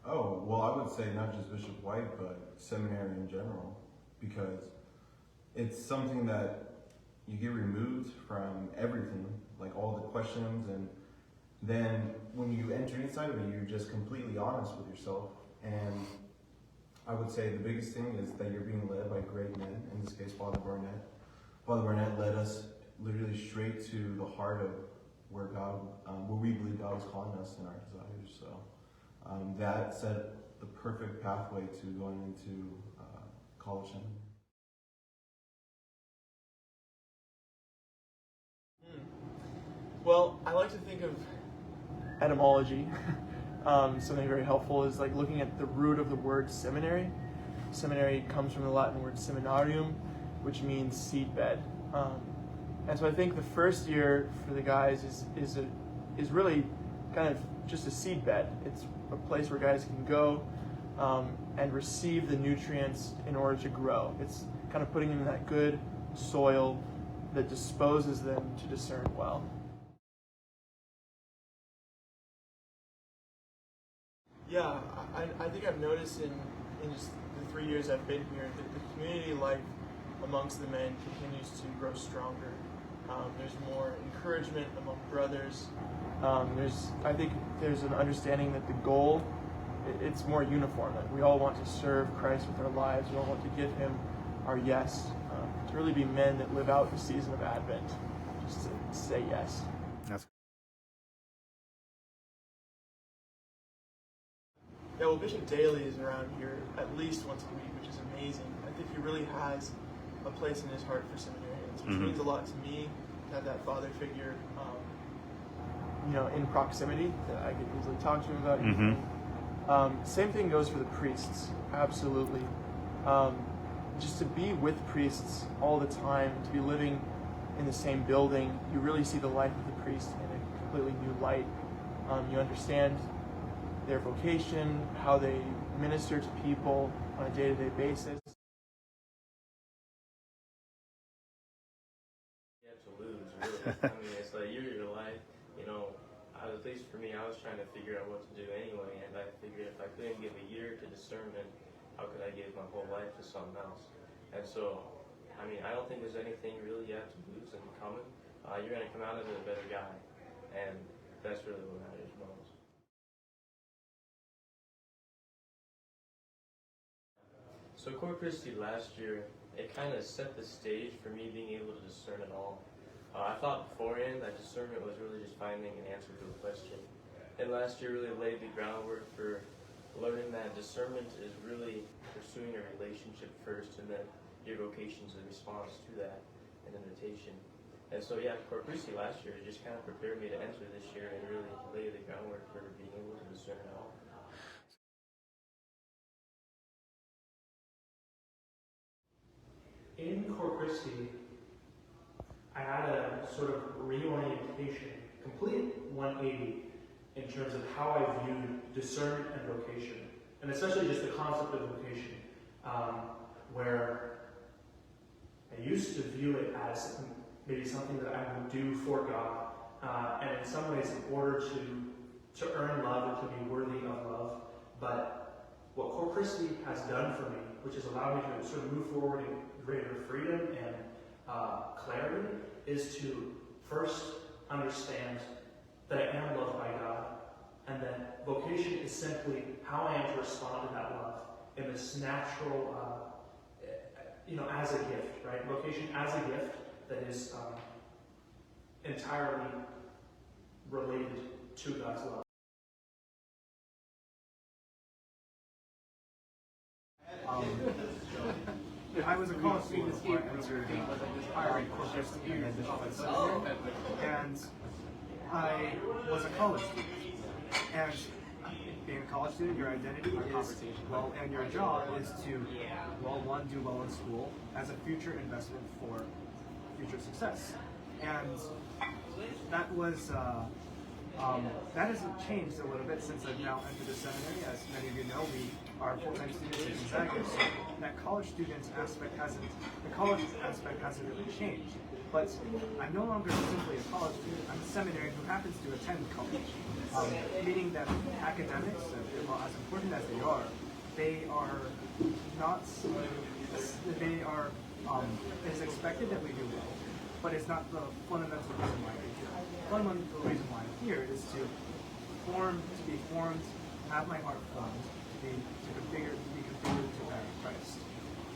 Oh, well, I would say not just Bishop White, but seminary in general, because it's something that you get removed from everything, like all the questions, and then when you enter inside of it, you're just completely honest with yourself. And I would say the biggest thing is that you're being led by great men, in this case, Father Barnett. Father Barnett led us literally straight to the heart of where God, where we believe God is calling us in our desires. So that set the perfect pathway to going into college seminary. Well, I like to think of etymology. Something very helpful is like looking at the root of the word seminary. Seminary comes from the Latin word seminarium, which means seedbed. And so I think the first year for the guys is really kind of just a seedbed. It's a place where guys can go and receive the nutrients in order to grow. It's kind of putting them in that good soil that disposes them to discern well. Yeah, I think I've noticed in just the 3 years I've been here that the community life amongst the men continues to grow stronger. There's more encouragement among brothers. I think there's an understanding that the goal, it's more uniform. That we all want to serve Christ with our lives. We all want to give Him our yes. To really be men that live out the season of Advent, just to say yes. That's Yeah, well, Bishop Daly is around here at least once a week, which is amazing. I think he really has a place in his heart for seminarians, which means a lot to me to have that father figure, in proximity that I could easily talk to him about anything. Same thing goes for the priests, absolutely. Just to be with priests all the time, to be living in the same building, you really see the life of the priest in a completely new light. You understand their vocation, how they minister to people on a day-to-day basis. You have to lose, really. I mean, it's like your life, at least for me, I was trying to figure out what to do anyway, and I figured if I couldn't give a year to discernment, how could I give my whole life to something else? And so, I mean, I don't think there's anything really you have to lose in coming. You're going to come out of it a better guy, and that's really what matters most. So Cor Christi last year, it kind of set the stage for me being able to discern it all. I thought beforehand that discernment was really just finding an answer to a question. And last year really laid the groundwork for learning that discernment is really pursuing a relationship first, and then your vocation is a response to that, an invitation. And so yeah, Cor Christi last year just kind of prepared me to enter this year and really lay the groundwork for being able to discern it all. In Cor Christi, I had a sort of reorientation, complete 180, in terms of how I viewed discernment and vocation, and especially just the concept of vocation, where I used to view it as maybe something that I would do for God, and in some ways in order to earn love or to be worthy of love. But what Cor Christi has done for me, which has allowed me to sort of move forward in greater freedom and clarity, is to first understand that I am loved by God, and that vocation is simply how I am to respond to that love in this natural, as a gift, right? Vocation as a gift that is entirely related to God's love. I was a college student before I entered hiring Corpus and then Bishop at Seminary, and I was a college student. And being a college student, your identity is, and your job is to, one, do well in school as a future investment for future success. And that was, that has changed a little bit since I've now entered the seminary. As many of you know, we are full-time students at Gonzaga, so that college aspect hasn't really changed. But I'm no longer simply a college student. I'm a seminarian who happens to attend college, meaning that academics, while as important important as they are not, they are, it is expected that we do well, but it's not the fundamental reason why we're here. The fundamental reason why I'm here is to be formed, have my heart formed, to be configured to marry Christ.